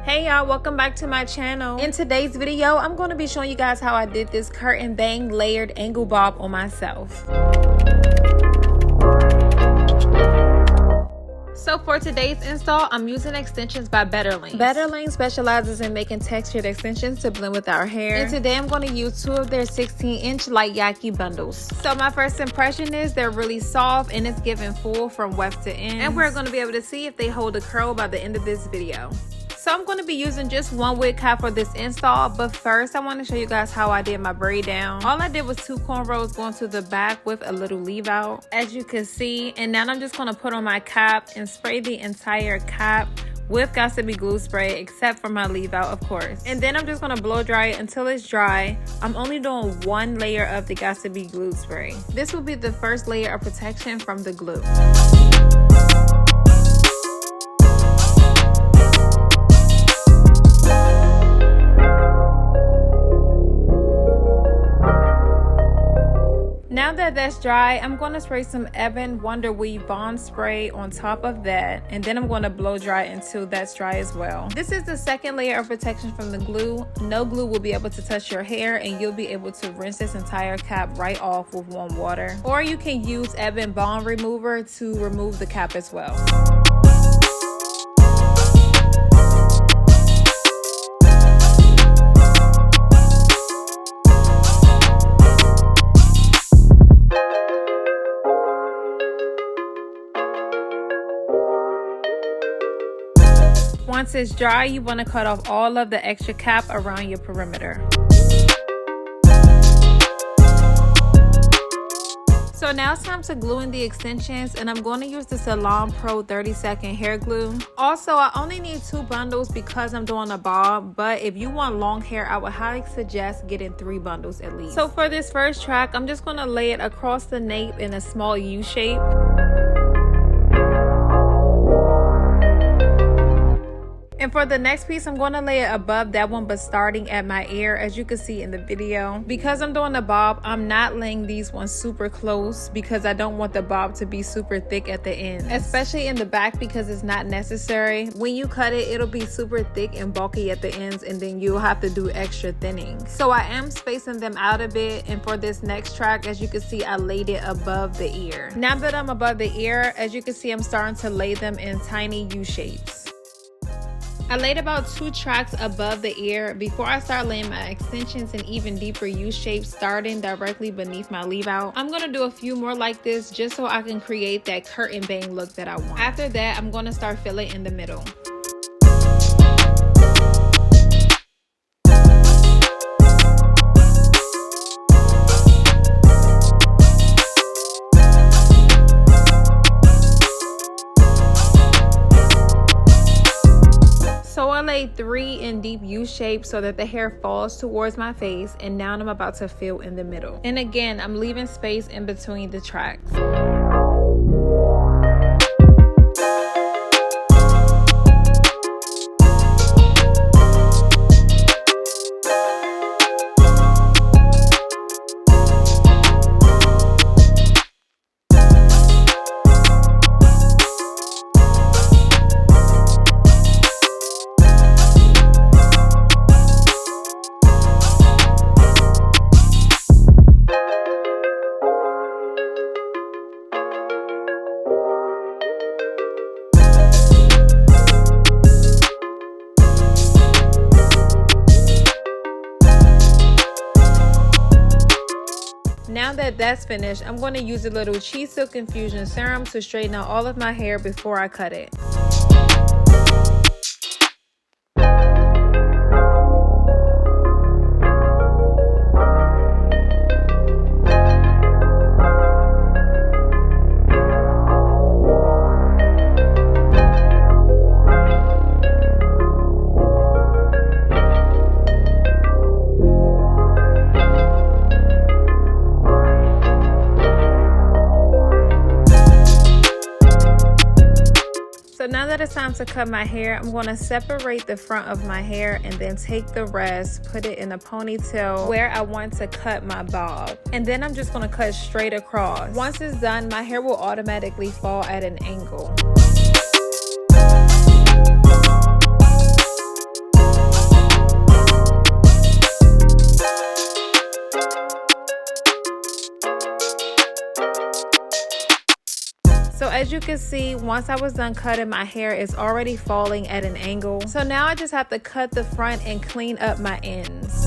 Hey y'all, welcome back to my channel. In today's video, I'm going to be showing you guys how I did this curtain bang layered angle bob on myself. So for today's install, I'm using extensions by BetterLength. BetterLength specializes in making textured extensions to blend with our hair. And today I'm going to use 2 of their 16-inch light Yaki bundles. So my first impression is they're really soft and it's giving full from weft to end. And we're going to be able to see if they hold a curl by the end of this video. So I'm going to be using just 1 wig cap for this install, but first I want to show you guys how I did my braid down. All I did was 2 cornrows going to the back with a little leave out, as you can see. And now I'm just going to put on my cap and spray the entire cap with Gotta Be glue spray, except for my leave out, of course. And then I'm just going to blow dry it until it's dry. I'm only doing 1 layer of the Gotta Be glue spray. This will be the first layer of protection from the glue. Now that that's dry, I'm going to spray some EBIN Wonder Weave Bond Spray on top of that, and then I'm going to blow dry until that's dry as well. This is the second layer of protection from the glue. No glue will be able to touch your hair, and you'll be able to rinse this entire cap right off with warm water. Or you can use EBIN Bond Remover to remove the cap as well. Once it's dry, you want to cut off all of the extra cap around your perimeter. So now it's time to glue in the extensions, and I'm going to use the Salon Pro 30-second hair glue. Also, I only need 2 bundles because I'm doing a bob, but if you want long hair, I would highly suggest getting 3 bundles at least. So for this first track, I'm just going to lay it across the nape in a small U shape. And for the next piece, I'm going to lay it above that one, but starting at my ear, as you can see in the video. Because I'm doing the bob, I'm not laying these ones super close because I don't want the bob to be super thick at the end, especially in the back, because it's not necessary. When you cut it, it'll be super thick and bulky at the ends, and then you'll have to do extra thinning. So I am spacing them out a bit, and for this next track, as you can see, I laid it above the ear. Now that I'm above the ear, as you can see, I'm starting to lay them in tiny U shapes. I laid about 2 tracks above the ear before I start laying my extensions in even deeper U shapes, starting directly beneath my leave out. I'm going to do a few more like this just so I can create that curtain bang look that I want. After that, I'm going to start filling in the middle. So I laid 3 in deep U shapes so that the hair falls towards my face, and now I'm about to fill in the middle. And again, I'm leaving space in between the tracks. Now that that's finished, I'm going to use a little Cheese Silk Infusion Serum to straighten out all of my hair before I cut it. So now that it's time to cut my hair, I'm going to separate the front of my hair and then take the rest, put it in a ponytail where I want to cut my bob. And then I'm just going to cut straight across. Once it's done, my hair will automatically fall at an angle. As you can see, once I was done cutting, my hair is already falling at an angle. So now I just have to cut the front and clean up my ends.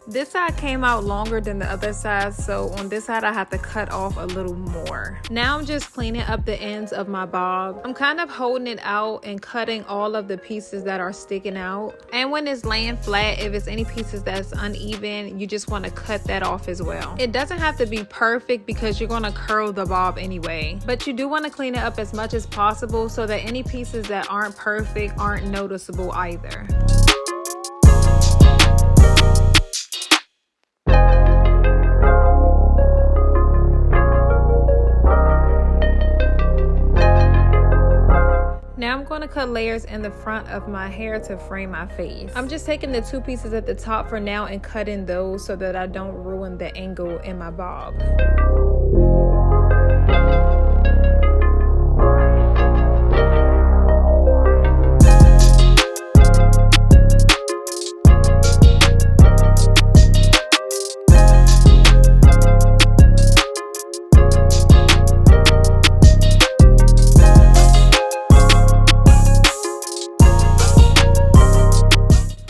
This side came out longer than the other side, so on this side I have to cut off a little more. Now I'm just cleaning up the ends of my bob. I'm kind of holding it out and cutting all of the pieces that are sticking out. And when it's laying flat, if it's any pieces that's uneven, you just want to cut that off as well. It doesn't have to be perfect because you're going to curl the bob anyway, but you do want to clean it up as much as possible so that any pieces that aren't perfect aren't noticeable either. Now I'm going to cut layers in the front of my hair to frame my face. I'm just taking the two pieces at the top for now and cutting those so that I don't ruin the angle in my bob.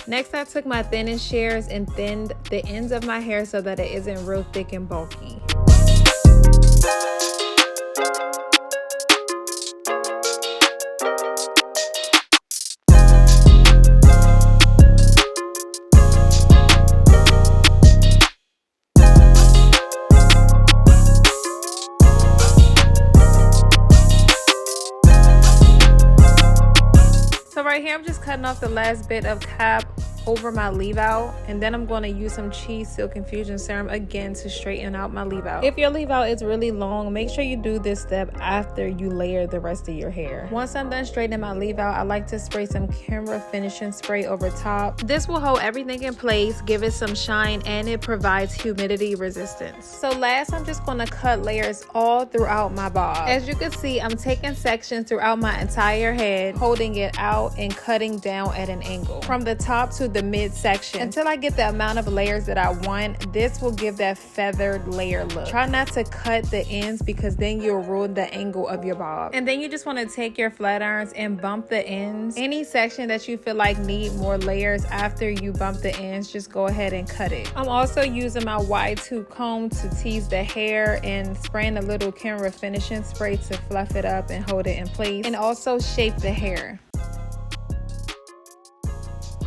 Next, I took my thinning shears and thinned the ends of my hair so that it isn't real thick and bulky. So right here, I'm just cutting off the last bit of cap over my leave out, and then I'm going to use some cheese silk infusion serum again to straighten out my leave out. If your leave out is really long, make sure you do this step after you layer the rest of your hair. Once I'm done straightening my leave out, I like to spray some Kenra finishing spray over top. This will hold everything in place, give it some shine, and it provides humidity resistance. So last, I'm just going to cut layers all throughout my bob. As you can see, I'm taking sections throughout my entire head, holding it out and cutting down at an angle from the top to the midsection until I get the amount of layers that I want. This will give that feathered layer look. Try not to cut the ends because then you'll ruin the angle of your bob. And then you just want to take your flat irons and bump the ends. Any section that you feel like need more layers after you bump the ends, just go ahead and cut it. I'm also using my wide tooth comb to tease the hair and spraying a little Kenra finishing spray to fluff it up and hold it in place and also shape the hair.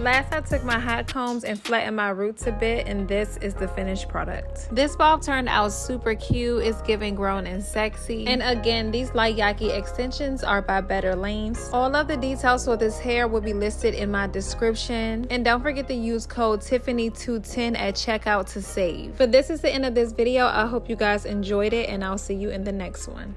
Last, I took my hot combs and flattened my roots a bit, and this is the finished product. This bob turned out super cute. It's giving grown and sexy. And again, these light Yaki extensions are by BetterLength. All of the details for this hair will be listed in my description. And don't forget to use code Tiffany210 at checkout to save. But this is the end of this video. I hope you guys enjoyed it, and I'll see you in the next one.